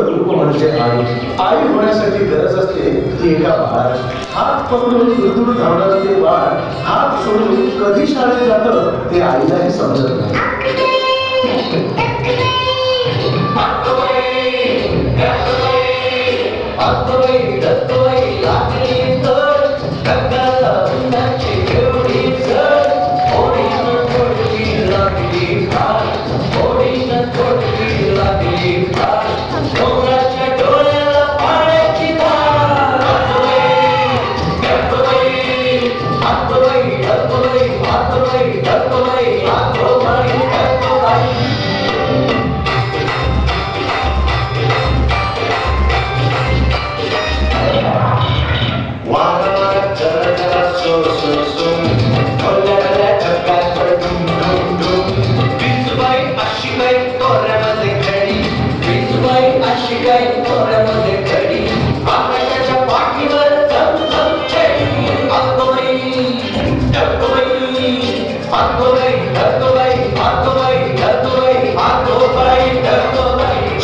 रूप म्हणजे आई होण्यासाठी गरज असते ती एका बाळाची. हात पकडून दूर धावणार ते बाळ हात सोडून कधी शाळेत जातं ते आईलाही समजत नाही.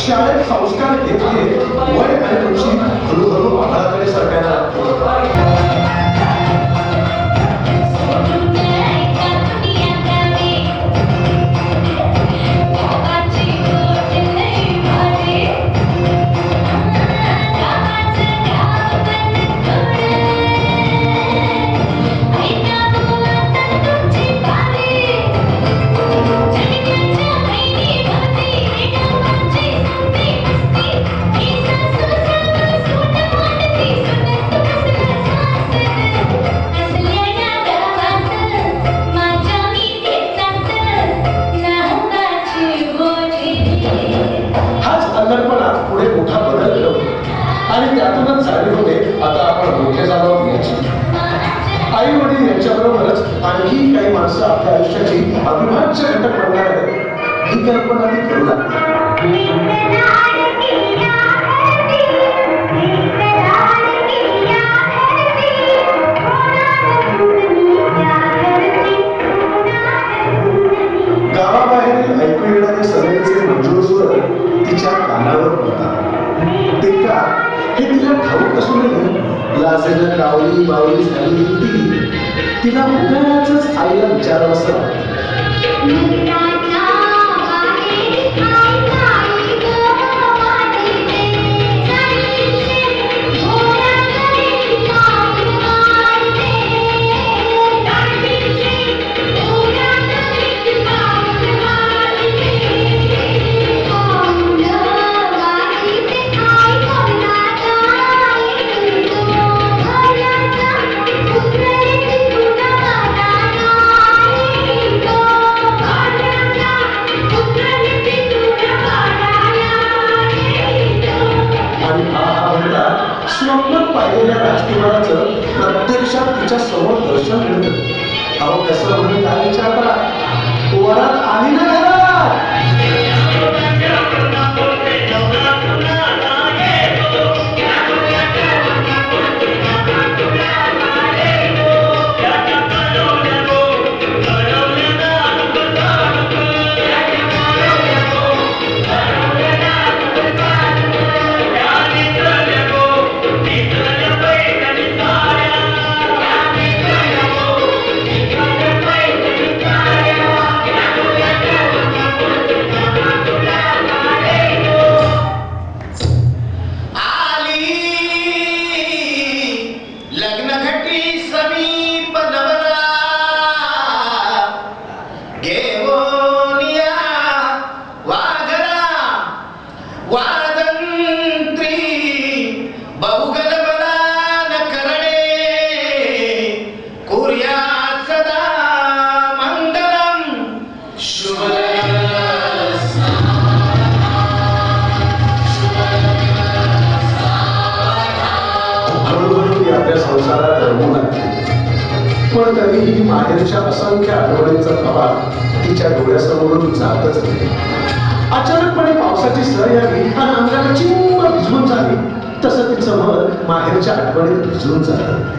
शाळेत संस्कार घेतले वय आणि रुची हळूहळू आम्हाकडे सरकायला पुढे मोठा बदल घडवतो आणि त्यातूनच जाणीव होते आता आपण मोठे झालो याची. आई वडील यांच्याबरोबरच आणखी काही माणसं आपल्या आयुष्याची अविभाज्य घटक बनणार आहेत ही कल्पना ती करू लागते. गावाबाहेरील ऐकू येणारे सगळ्यांचे मंजूर स्वर तिच्या कानावर पडतात. ते का हे तिला ठाऊक असूनही लाजेनं कावली बावली झाली ती तिला उगाचच आईला विचारावं असं वाटतं. स्वप्नात पाहिलेल्या राजकुमाराचं प्रत्यक्षात तिच्या समोर दर्शन मिळतं. अहो कसं म्हणून काय विचारता वरात आली ना घरात. पण तरीही माहेरच्या असंख्य आठवणींचा प्रवाह तिच्या डोळ्यासमोरून जातच नाही. अचानकपणे पावसाची सर यावी आणि अंगाला चिंब भिजवून झाली तसं तिचं मन माहेरच्या आठवणीत भिजून जातं.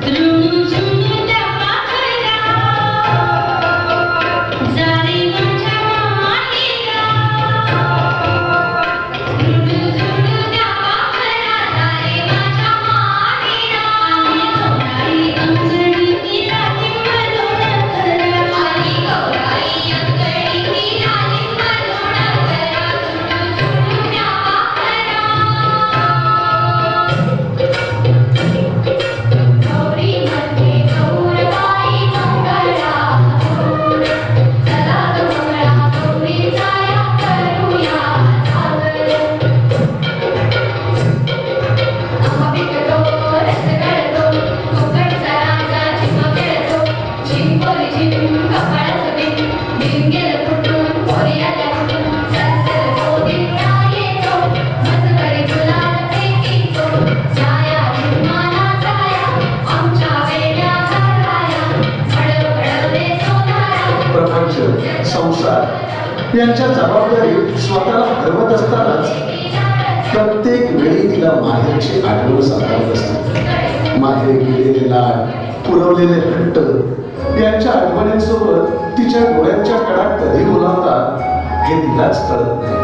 संसार यांच्या जबाबदारी स्वतःला हरवत असतानाच प्रत्येक वेळी तिला माहेरची आठवण साकारत असते. माहेर गेलेले लाड, पुरवलेले हट्ट यांच्या आठवणींसोबत तिच्या डोळ्यांच्या कडा कधी बोलावतात हे तिलाच कळत नाही.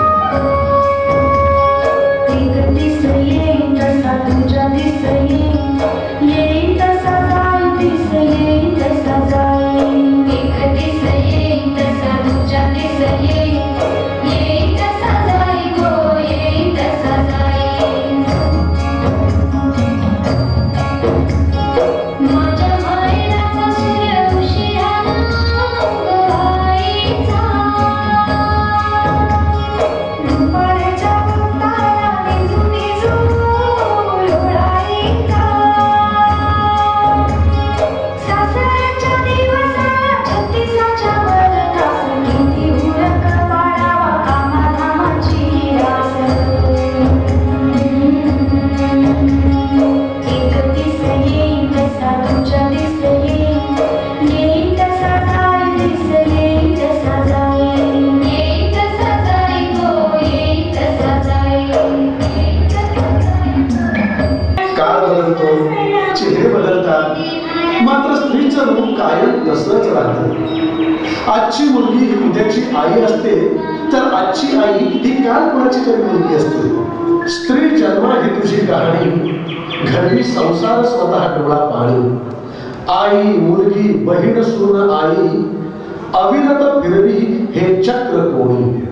चेहरे बदलतात, मात्र स्त्रीचं रूप कायम तसंच राहतं. आजची मुलगी ही उद्याची आई असते, तर आजची आई ही काल कोणाची तरी मुलगी असते. स्त्री जन्मा ही तुझी कहाणी, घरी संसार स्वतः डोळा पाणी. आई मुलगी बहीण सून आई, अविरत फिरवी हे चक्र कोणी.